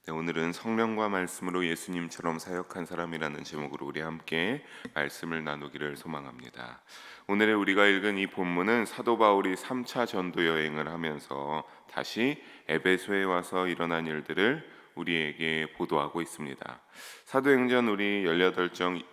네, 오늘은 성령과 말씀으로 예수님처럼 사역한 사람이라는 제목으로 우리 함께 말씀을 나누기를 소망합니다. 오늘의 우리가 읽은 이 본문은 사도 바울이 3차 전도 여행을 하면서 다시 에베소에 와서 일어난 일들을 우리에게 보도하고 있습니다. 사도행전 우리 18장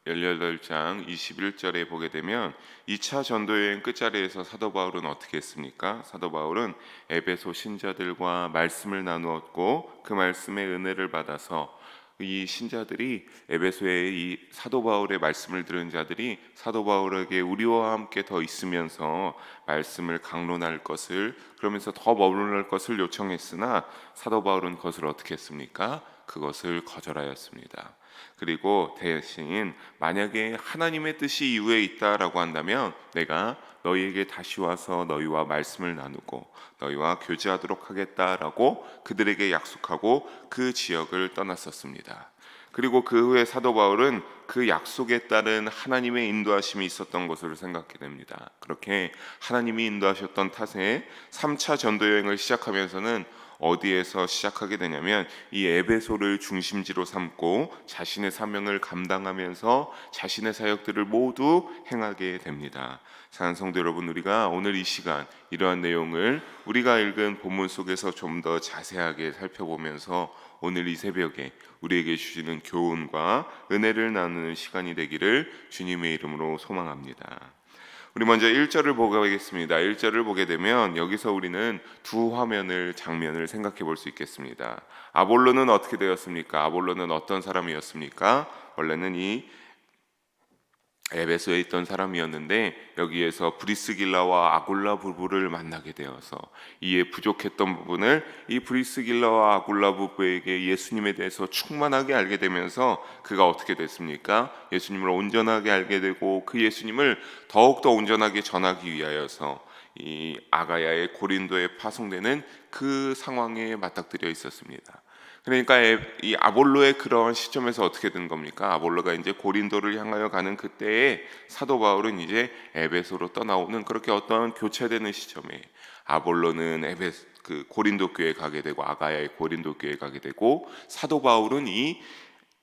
21절에 보게 되면 2차 전도여행 끝자리에서 사도 바울은 어떻게 했습니까? 사도 바울은 에베소 신자들과 말씀을 나누었고 그 말씀의 은혜를 받아서 이 신자들이 에베소의 이 사도 바울의 말씀을 들은 자들이 사도 바울에게 우리와 함께 더 있으면서 말씀을 강론할 것을, 그러면서 더 머무를 것을 요청했으나 사도 바울은 그것을 어떻게 했습니까? 그것을 거절하였습니다. 그리고 대신 만약에 하나님의 뜻이 이후에 있다라고 한다면 내가 너희에게 다시 와서 너희와 말씀을 나누고 너희와 교제하도록 하겠다라고 그들에게 약속하고 그 지역을 떠났었습니다. 그리고 그 후에 사도 바울은 그 약속에 따른 하나님의 인도하심이 있었던 것으로 생각이 됩니다. 그렇게 하나님이 인도하셨던 탓에 3차 전도 여행을 시작하면서는 어디에서 시작하게 되냐면 이 에베소를 중심지로 삼고 자신의 사명을 감당하면서 자신의 사역들을 모두 행하게 됩니다. 사랑하는 성도 여러분, 우리가 오늘 이 시간 이러한 내용을 우리가 읽은 본문 속에서 좀 더 자세하게 살펴보면서 오늘 이 새벽에 우리에게 주시는 교훈과 은혜를 나누는 시간이 되기를 주님의 이름으로 소망합니다. 우리 먼저 1절을 보겠습니다. 1절을 보게 되면 여기서 우리는 두 장면을 생각해 볼 수 있겠습니다. 아볼로는 어떻게 되었습니까? 아볼로는 어떤 사람이었습니까? 원래는 이 에베소에 있던 사람이었는데 여기에서 브리스길라와 아굴라 부부를 만나게 되어서 이에 부족했던 부분을 이 브리스길라와 아굴라 부부에게 예수님에 대해서 충만하게 알게 되면서 그가 어떻게 됐습니까? 예수님을 온전하게 알게 되고 그 예수님을 더욱더 온전하게 전하기 위하여서 이 아가야의 고린도에 파송되는 그 상황에 맞닥뜨려 있었습니다. 그러니까 이 아볼로의 그런 시점에서 어떻게 된 겁니까? 아볼로가 이제 고린도를 향하여 가는 그때에 사도 바울은 이제 에베소로 떠나오는 그렇게 어떤 교체되는 시점에 아볼로는 그 고린도 교회에 가게 되고 아가야의 고린도 교회에 가게 되고 사도 바울은 이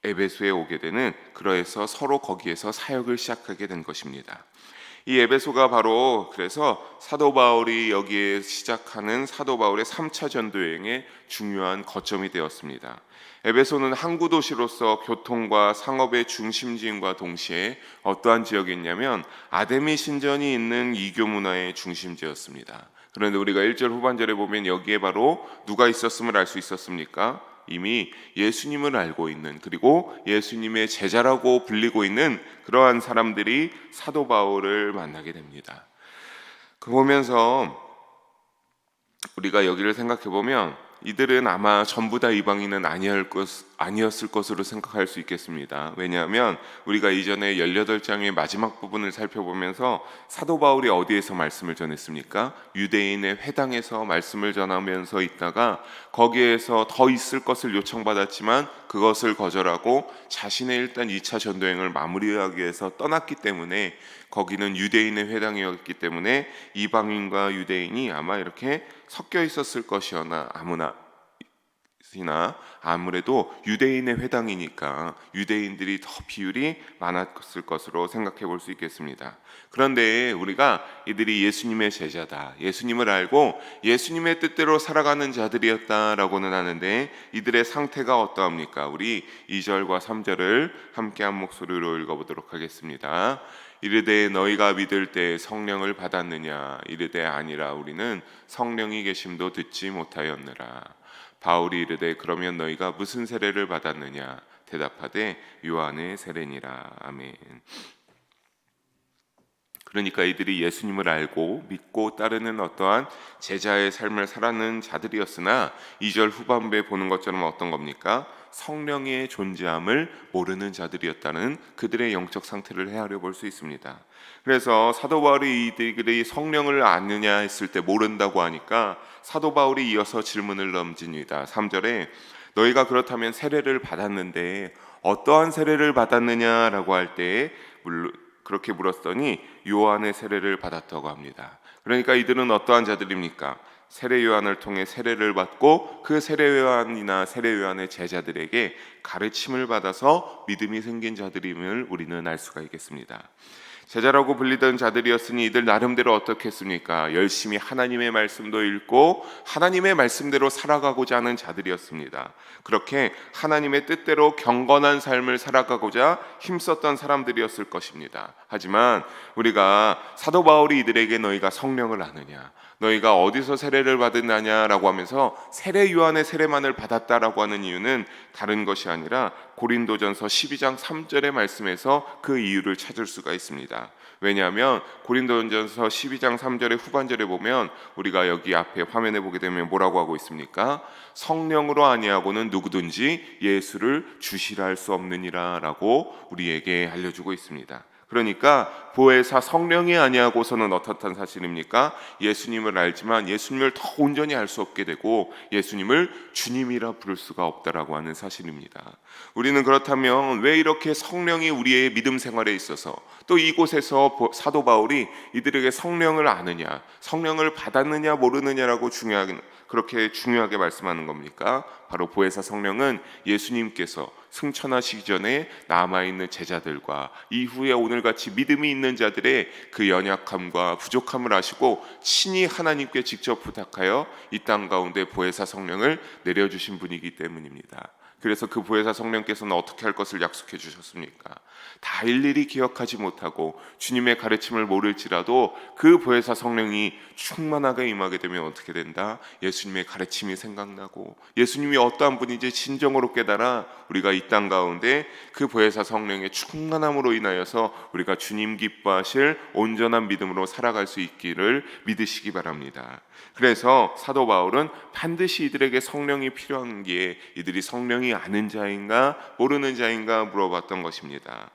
에베소에 오게 되는, 그래서 서로 거기에서 사역을 시작하게 된 것입니다. 이 에베소가 바로 그래서 사도 바울이 여기에 시작하는 사도 바울의 3차 전도 여행의 중요한 거점이 되었습니다. 에베소는 항구 도시로서 교통과 상업의 중심지인과 동시에 어떠한 지역이었냐면 아데미 신전이 있는 이교 문화의 중심지였습니다. 그런데 우리가 1절 후반절에 보면 여기에 바로 누가 있었음을 알 수 있었습니까? 이미 예수님을 알고 있는, 그리고 예수님의 제자라고 불리고 있는 그러한 사람들이 사도 바울을 만나게 됩니다. 그 보면서 우리가 여기를 생각해 보면 이들은 아마 전부 다 이방인은 아니었을 것으로 생각할 수 있겠습니다. 왜냐하면 우리가 이전에 18장의 마지막 부분을 살펴보면서 사도 바울이 어디에서 말씀을 전했습니까? 유대인의 회당에서 말씀을 전하면서 있다가 거기에서 더 있을 것을 요청받았지만 그것을 거절하고 자신의 일단 2차 전도행을 마무리하기 위해서 떠났기 때문에 거기는 유대인의 회당이었기 때문에 이방인과 유대인이 아마 이렇게 섞여 있었을 것이거나 아무래도 유대인의 회당이니까 유대인들이 더 비율이 많았을 것으로 생각해 볼 수 있겠습니다. 그런데 우리가 이들이 예수님의 제자다, 예수님을 알고 예수님의 뜻대로 살아가는 자들이었다라고는 하는데 이들의 상태가 어떠합니까? 우리 2절과 3절을 함께 한 목소리로 읽어보도록 하겠습니다. 이르되 너희가 믿을 때 성령을 받았느냐? 이르되 아니라 우리는 성령이 계심도 듣지 못하였느라. 바울이 이르되 그러면 너희가 무슨 세례를 받았느냐? 대답하되 요한의 세례니라. 아멘. 그러니까 이들이 예수님을 알고 믿고 따르는 어떠한 제자의 삶을 살아가는 자들이었으나 2절 후반부에 보는 것처럼 어떤 겁니까? 성령의 존재함을 모르는 자들이었다는 그들의 영적 상태를 헤아려 볼 수 있습니다. 그래서 사도 바울이 이들이 성령을 아느냐 했을 때 모른다고 하니까 사도 바울이 이어서 질문을 던집니다. 3절에 너희가 그렇다면 세례를 받았는데 어떠한 세례를 받았느냐라고 할 때에 그렇게 물었더니 요한의 세례를 받았다고 합니다. 그러니까 이들은 어떠한 자들입니까? 세례 요한을 통해 세례를 받고 그 세례 요한이나 세례 요한의 제자들에게 가르침을 받아서 믿음이 생긴 자들임을 우리는 알 수가 있겠습니다. 제자라고 불리던 자들이었으니 이들 나름대로 어떻게 했습니까? 열심히 하나님의 말씀도 읽고 하나님의 말씀대로 살아가고자 하는 자들이었습니다. 그렇게 하나님의 뜻대로 경건한 삶을 살아가고자 힘썼던 사람들이었을 것입니다. 하지만 우리가 사도 바울이 이들에게 너희가 성령을 아느냐, 너희가 어디서 세례를 받았느냐라고 하면서 세례 요한의 세례만을 받았다라고 하는 이유는 다른 것이 아니라 고린도전서 12장 3절의 말씀에서 그 이유를 찾을 수가 있습니다. 왜냐하면 고린도전서 12장 3절의 후반절에 보면 우리가 여기 앞에 화면에 보게 되면 뭐라고 하고 있습니까? 성령으로 아니하고는 누구든지 예수를 주시라 할 수 없느니라 라고 우리에게 알려주고 있습니다. 그러니까 보혜사 성령이 아니하고서는 어떻단 사실입니까? 예수님을 알지만 예수님을 더 온전히 알 수 없게 되고 예수님을 주님이라 부를 수가 없다라고 하는 사실입니다. 우리는 그렇다면 왜 이렇게 성령이 우리의 믿음 생활에 있어서 또 이곳에서 사도 바울이 이들에게 성령을 아느냐, 성령을 받았느냐 모르느냐라고 그렇게 중요하게 말씀하는 겁니까? 바로 보혜사 성령은 예수님께서 승천하시기 전에 남아있는 제자들과 이후에 오늘같이 믿음이 있는 자들의 그 연약함과 부족함을 아시고 친히 하나님께 직접 부탁하여 이 땅 가운데 보혜사 성령을 내려주신 분이기 때문입니다. 그래서 그 보혜사 성령께서는 어떻게 할 것을 약속해 주셨습니까? 다 일일이 기억하지 못하고 주님의 가르침을 모를지라도 그 보혜사 성령이 충만하게 임하게 되면 어떻게 된다? 예수님의 가르침이 생각나고 예수님이 어떠한 분인지 진정으로 깨달아 우리가 이 땅 가운데 그 보혜사 성령의 충만함으로 인하여서 우리가 주님 기뻐하실 온전한 믿음으로 살아갈 수 있기를 믿으시기 바랍니다. 그래서 사도 바울은 반드시 이들에게 성령이 필요한 게 이들이 성령이 아는 자인가 모르는 자인가 물어봤던 것입니다.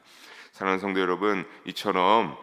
사랑하는 성도 여러분, 이처럼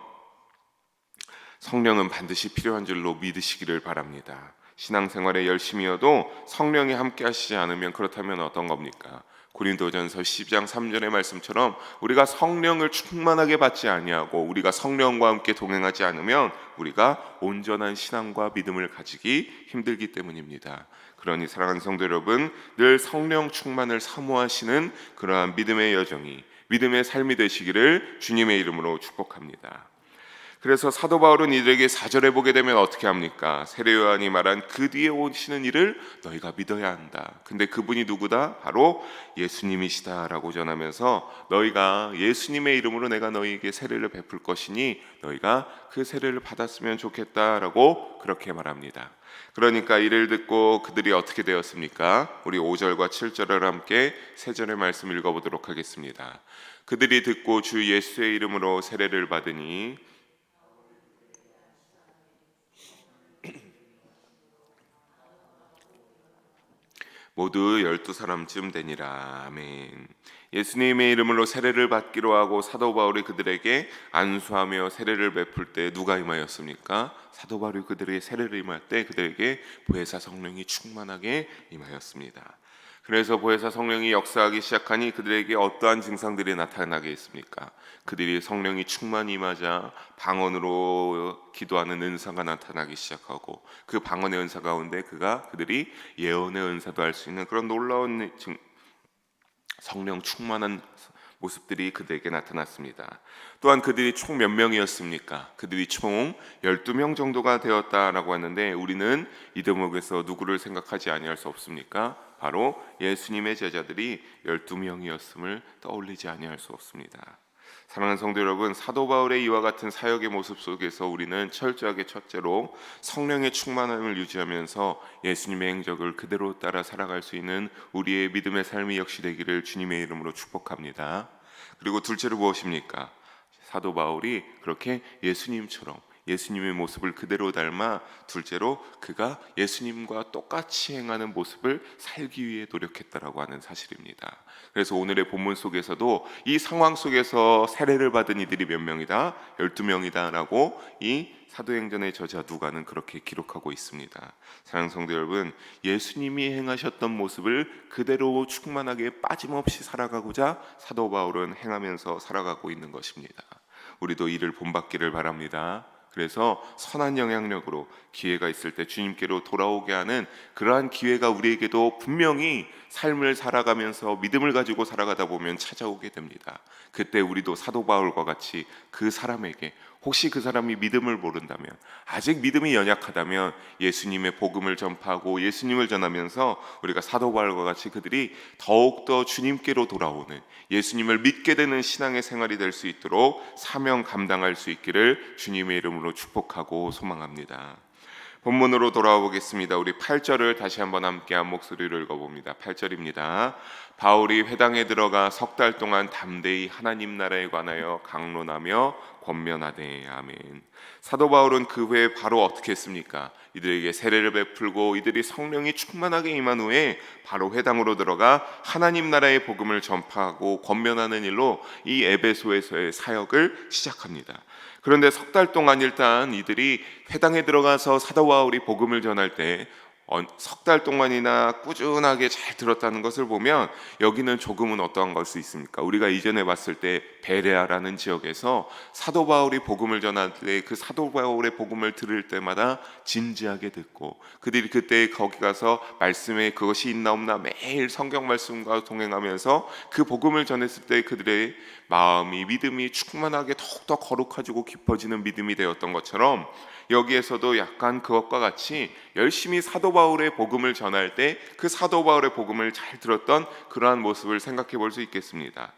성령은 반드시 필요한 줄로 믿으시기를 바랍니다. 신앙생활에 열심히여도 성령이 함께 하시지 않으면 그렇다면 어떤 겁니까? 고린도전서 10장 3절의 말씀처럼 우리가 성령을 충만하게 받지 아니하고 우리가 성령과 함께 동행하지 않으면 우리가 온전한 신앙과 믿음을 가지기 힘들기 때문입니다. 그러니 사랑하는 성도 여러분, 늘 성령 충만을 사모하시는 그러한 믿음의 여정이 믿음의 삶이 되시기를 주님의 이름으로 축복합니다. 그래서 사도 바울은 이들에게 4절에 보게 되면 어떻게 합니까? 세례 요한이 말한 그 뒤에 오시는 이를 너희가 믿어야 한다. 근데 그분이 누구다? 바로 예수님이시다라고 전하면서 너희가 예수님의 이름으로 내가 너희에게 세례를 베풀 것이니 너희가 그 세례를 받았으면 좋겠다라고 그렇게 말합니다. 그러니까 이를 듣고 그들이 어떻게 되었습니까? 우리 5절과 7절을 함께 세 절의 말씀 읽어보도록 하겠습니다. 그들이 듣고 주 예수의 이름으로 세례를 받으니 모두 12사람쯤 되니라. 아멘. 예수님의 이름으로 세례를 받기로 하고 사도 바울이 그들에게 안수하며 세례를 베풀 때 누가 임하였습니까? 사도 바울이 그들에게 세례를 임할 때 그들에게 보혜사 성령이 충만하게 임하였습니다. 그래서 보혜사 성령이 역사하기 시작하니 그들에게 어떠한 증상들이 나타나게 했습니까? 그들이 성령이 충만히 임하자 방언으로 기도하는 은사가 나타나기 시작하고 그 방언의 은사 가운데 그들이 예언의 은사도 할 수 있는 그런 놀라운 성령 충만한 모습들이 그들에게 나타났습니다. 또한 그들이 총 몇 명이었습니까? 그들이 총 12명 정도가 되었다라고 하는데 우리는 이 대목에서 누구를 생각하지 아니할 수 없습니까? 바로 예수님의 제자들이 12명이었음을 떠올리지 아니할 수 없습니다. 사랑하는 성도 여러분, 사도 바울의 이와 같은 사역의 모습 속에서 우리는 철저하게 첫째로 성령의 충만함을 유지하면서 예수님의 행적을 그대로 따라 살아갈 수 있는 우리의 믿음의 삶이 역시 되기를 주님의 이름으로 축복합니다. 그리고 둘째로 무엇입니까? 사도 바울이 그렇게 예수님의 모습을 그대로 닮아 둘째로 그가 예수님과 똑같이 행하는 모습을 살기 위해 노력했다라고 하는 사실입니다. 그래서 오늘의 본문 속에서도 이 상황 속에서 세례를 받은 이들이 몇 명이다? 12명이다 라고 이 사도행전의 저자 누가는 그렇게 기록하고 있습니다. 사랑하는 성도 여러분, 예수님이 행하셨던 모습을 그대로 충만하게 빠짐없이 살아가고자 사도 바울은 행하면서 살아가고 있는 것입니다. 우리도 이를 본받기를 바랍니다. 그래서 선한 영향력으로 기회가 있을 때 주님께로 돌아오게 하는 그러한 기회가 우리에게도 분명히 삶을 살아가면서 믿음을 가지고 살아가다 보면 찾아오게 됩니다. 그때 우리도 사도 바울과 같이 그 사람에게, 혹시 그 사람이 믿음을 모른다면, 아직 믿음이 연약하다면 예수님의 복음을 전파하고 예수님을 전하면서 우리가 사도 바울과 같이 그들이 더욱더 주님께로 돌아오는, 예수님을 믿게 되는 신앙의 생활이 될 수 있도록 사명 감당할 수 있기를 주님의 이름으로 축복하고 소망합니다. 본문으로 돌아와 보겠습니다. 우리 8절을 다시 한번 함께 한 목소리로 읽어봅니다. 8절입니다. 바울이 회당에 들어가 석 달 동안 담대히 하나님 나라에 관하여 강론하며 권면하되. 아멘. 사도 바울은 그 후에 바로 어떻게 했습니까? 이들에게 세례를 베풀고 이들이 성령이 충만하게 임한 후에 바로 회당으로 들어가 하나님 나라의 복음을 전파하고 권면하는 일로 이 에베소에서의 사역을 시작합니다. 그런데 석 달 동안 일단 이들이 회당에 들어가서 사도 바울이 복음을 전할 때 석 달 동안이나 꾸준하게 잘 들었다는 것을 보면 여기는 조금은 어떠한 걸 수 있습니까? 우리가 이전에 봤을 때 베레아라는 지역에서 사도 바울이 복음을 전할 때 그 사도 바울의 복음을 들을 때마다 진지하게 듣고 그들이 그때 거기 가서 말씀에 그것이 있나 없나 매일 성경 말씀과 동행하면서 그 복음을 전했을 때 그들의 마음이, 믿음이 충만하게 더욱더 거룩해지고 깊어지는 믿음이 되었던 것처럼 여기에서도 약간 그것과 같이 열심히 사도 바울의 복음을 전할 때 그 사도 바울의 복음을 잘 들었던 그러한 모습을 생각해 볼 수 있겠습니다.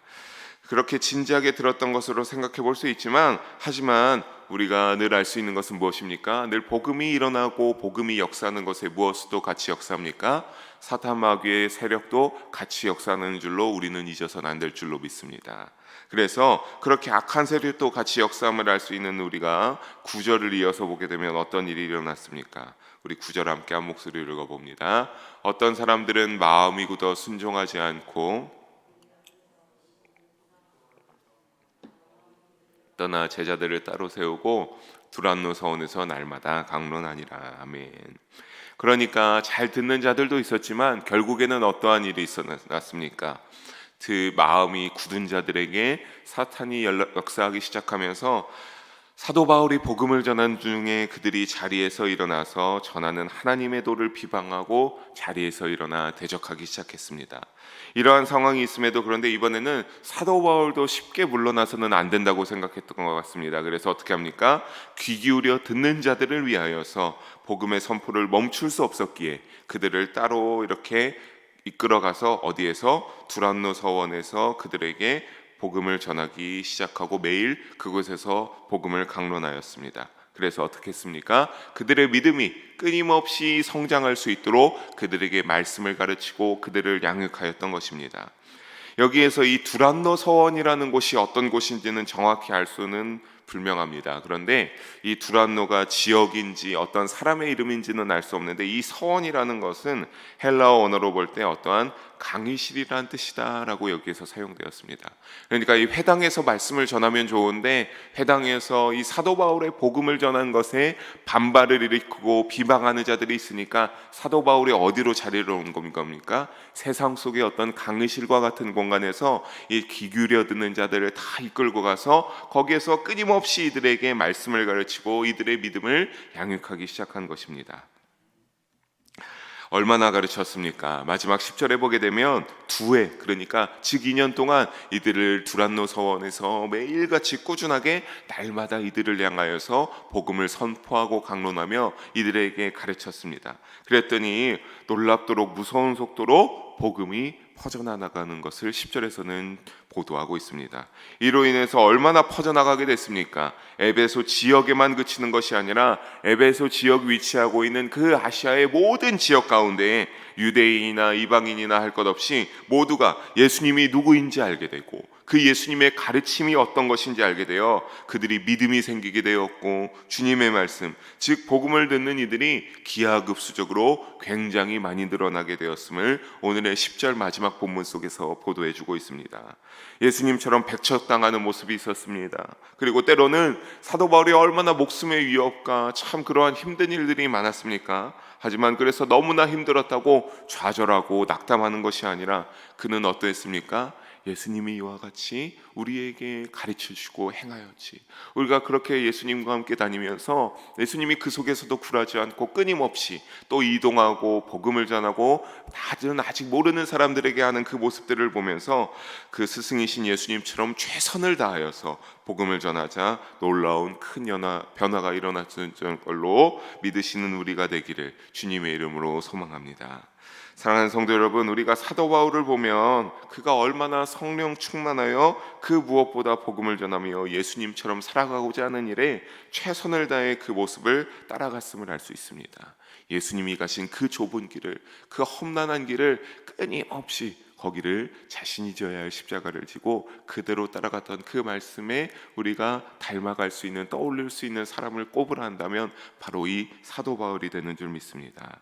그렇게 진지하게 들었던 것으로 생각해 볼 수 있지만, 하지만 우리가 늘 알 수 있는 것은 무엇입니까? 늘 복음이 일어나고 복음이 역사하는 것에 무엇도 같이 역사합니까? 사탄 마귀의 세력도 같이 역사하는 줄로 우리는 잊어서는 안 될 줄로 믿습니다. 그래서 그렇게 악한 세력도 같이 역사함을 알 수 있는 우리가 9절을 이어서 보게 되면 어떤 일이 일어났습니까? 우리 9절 함께 한 목소리를 읽어봅니다. 어떤 사람들은 마음이 굳어 순종하지 않고 떠나 제자들을 따로 세우고 두란노 서원에서 날마다 강론하니라. 아멘. 그러니까 잘 듣는 자들도 있었지만 결국에는 어떠한 일이 있었습니까? 그 마음이 굳은 자들에게 사탄이 역사하기 시작하면서 사도 바울이 복음을 전한 중에 그들이 자리에서 일어나서 전하는 하나님의 도를 비방하고 자리에서 일어나 대적하기 시작했습니다. 이러한 상황이 있음에도 그런데 이번에는 사도 바울도 쉽게 물러나서는 안 된다고 생각했던 것 같습니다. 그래서 어떻게 합니까? 귀 기울여 듣는 자들을 위하여서 복음의 선포를 멈출 수 없었기에 그들을 따로 이렇게 이끌어가서 어디에서 두란노 서원에서 그들에게 복음을 전하기 시작하고 매일 그곳에서 복음을 강론하였습니다. 그래서 어떻게 했습니까? 그들의 믿음이 끊임없이 성장할 수 있도록 그들에게 말씀을 가르치고 그들을 양육하였던 것입니다. 여기에서 이 두란노 서원이라는 곳이 어떤 곳인지는 정확히 알 수는 불명합니다. 그런데 이 두란노가 지역인지 어떤 사람의 이름인지는 알 수 없는데 이 서원이라는 것은 헬라어 언어로 볼 때 어떠한 강의실이라는 뜻이다라고 여기에서 사용되었습니다. 그러니까 이 회당에서 말씀을 전하면 좋은데 회당에서 이 사도 바울의 복음을 전한 것에 반발을 일으키고 비방하는 자들이 있으니까 사도 바울이 어디로 자리를 온 겁니까? 세상 속의 어떤 강의실과 같은 공간에서 이 귀 기울여 듣는 자들을 다 이끌고 가서 거기에서 끊임없이 이들에게 말씀을 가르치고 이들의 믿음을 양육하기 시작한 것입니다. 얼마나 가르쳤습니까? 마지막 10절에 보게 되면 두 해, 그러니까 즉 2년 동안 이들을 두란노 서원에서 매일같이 꾸준하게 날마다 이들을 향하여서 복음을 선포하고 강론하며 이들에게 가르쳤습니다. 그랬더니 놀랍도록 무서운 속도로 복음이 퍼져나가는 것을 10절에서는 보도하고 있습니다. 이로 인해서 얼마나 퍼져나가게 됐습니까? 에베소 지역에만 그치는 것이 아니라 에베소 지역 위치하고 있는 그 아시아의 모든 지역 가운데 유대인이나 이방인이나 할 것 없이 모두가 예수님이 누구인지 알게 되고 그 예수님의 가르침이 어떤 것인지 알게 되어 그들이 믿음이 생기게 되었고 주님의 말씀, 즉 복음을 듣는 이들이 기하급수적으로 굉장히 많이 늘어나게 되었음을 오늘의 10절 마지막 본문 속에서 보도해주고 있습니다. 예수님처럼 백척당하는 모습이 있었습니다. 그리고 때로는 사도 바울이 얼마나 목숨의 위협과 참 그러한 힘든 일들이 많았습니까? 하지만 그래서 너무나 힘들었다고 좌절하고 낙담하는 것이 아니라 그는 어떠했습니까? 예수님이 이와 같이 우리에게 가르쳐 주시고 행하였지. 우리가 그렇게 예수님과 함께 다니면서 예수님이 그 속에서도 굴하지 않고 끊임없이 또 이동하고 복음을 전하고 다른 아직 모르는 사람들에게 하는 그 모습들을 보면서 그 스승이신 예수님처럼 최선을 다하여서 복음을 전하자 놀라운 큰 변화가 일어났던 걸로 믿으시는 우리가 되기를 주님의 이름으로 소망합니다. 사랑하는 성도 여러분, 우리가 사도 바울을 보면 그가 얼마나 성령 충만하여 그 무엇보다 복음을 전하며 예수님처럼 살아가고자 하는 일에 최선을 다해 그 모습을 따라갔음을 알 수 있습니다. 예수님이 가신 그 좁은 길을, 그 험난한 길을 끊임없이 거기를 자신이 져야 할 십자가를 지고 그대로 따라갔던 그 말씀에 우리가 닮아갈 수 있는, 떠올릴 수 있는 사람을 꼽으라 한다면 바로 이 사도 바울이 되는 줄 믿습니다.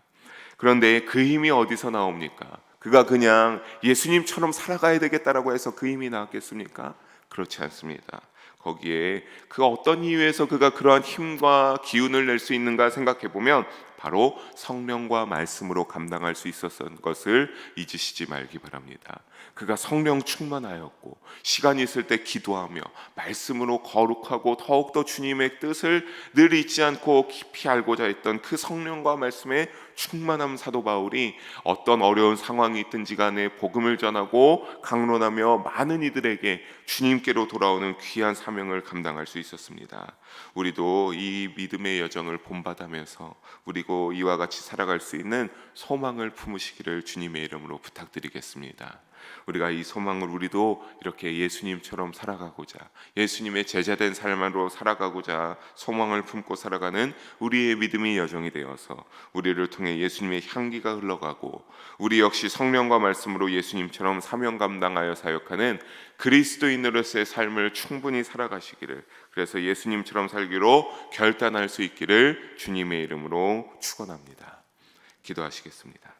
그런데 그 힘이 어디서 나옵니까? 그가 그냥 예수님처럼 살아가야 되겠다라고 해서 그 힘이 나왔겠습니까? 그렇지 않습니다. 거기에 그 어떤 이유에서 그가 그러한 힘과 기운을 낼 수 있는가 생각해 보면 바로 성령과 말씀으로 감당할 수 있었던 것을 잊으시지 말기 바랍니다. 그가 성령 충만하였고 시간이 있을 때 기도하며 말씀으로 거룩하고 더욱더 주님의 뜻을 늘 잊지 않고 깊이 알고자 했던 그 성령과 말씀의 충만한 사도 바울이 어떤 어려운 상황이 있든지 간에 복음을 전하고 강론하며 많은 이들에게 주님께로 돌아오는 귀한 사명을 감당할 수 있었습니다. 우리도 이 믿음의 여정을 본받으면서 그리고 이와 같이 살아갈 수 있는 소망을 품으시기를 주님의 이름으로 부탁드리겠습니다. 우리가 이 소망을 우리도 이렇게 예수님처럼 살아가고자, 예수님의 제자된 삶으로 살아가고자 소망을 품고 살아가는 우리의 믿음의 여정이 되어서 우리를 통해 예수님의 향기가 흘러가고 우리 역시 성령과 말씀으로 예수님처럼 사명 감당하여 사역하는 그리스도인으로서의 삶을 충분히 살아가시기를, 그래서 예수님처럼 살기로 결단할 수 있기를 주님의 이름으로 축원합니다. 기도하시겠습니다.